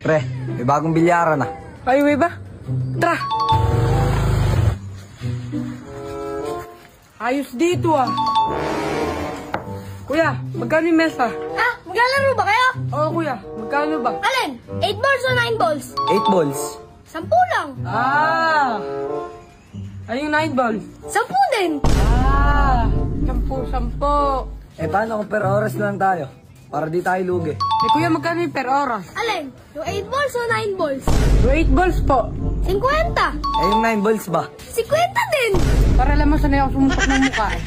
Pre, may bagong bilyaran ah. Ay, way ba? Tara! Ayos dito ah. Kuya, magkano yung mesa? Ah, maglalaro ba kayo? Oo kuya, magkano ba? Alin? 8 balls o 9 balls? 8 balls. 10 lang. Ah! Ay, yung 9 ball. 10 din. Ah! 10. Eh paano kung per oras lang tayo? Para di tayo lugi. Eh kuya, magkano yung per oras? Alin? Yung 8 balls o 9 balls? Yung 8 balls po. 50. Eh yung 9 balls ba? 50 din. Para alam mo sanay ako sumutok ng mukha eh.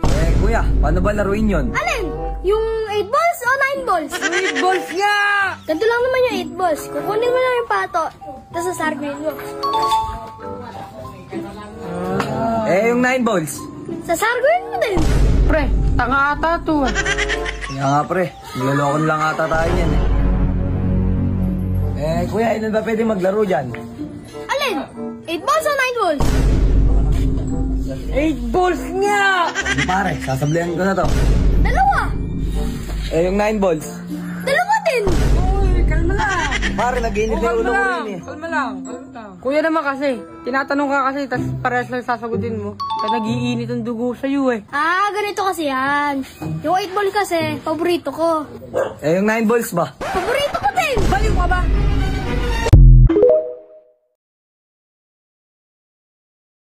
Eh kuya, paano ba laruin yon? Alin? Yung 8 balls o 9 balls? 8 balls nga! Ganito lang naman yung 8 balls. Kukunin mo lang yung pato. Tapos sasarguin mo. Eh yung 9 balls. Sasarguin mo din. Pre, tanga ata to eh. Kaya nga pre, niloloko lang ata tayo yan eh. Eh kuya, ilan ba pwede maglaro dyan? Alin? 8 balls o 9 balls? 8 balls nga! Hindi pare, sasablihan ko na to. Dalawa. Eh yung 9 balls. Dalawa din. Uy, kalma lang. Pare, nag-iinit na yung ulo ko rin eh. Kalma lang. Kuya naman kasi, tinatanong ka kasi, tas parehas lang sasagutin mo. Kaya nag-iinit ang dugo sa'yo eh. Ah, ganito kasi yan. Yung 8 ball kasi, paborito ko. Eh yung 9 balls ba? Paborito ko din. Baliw ka ba?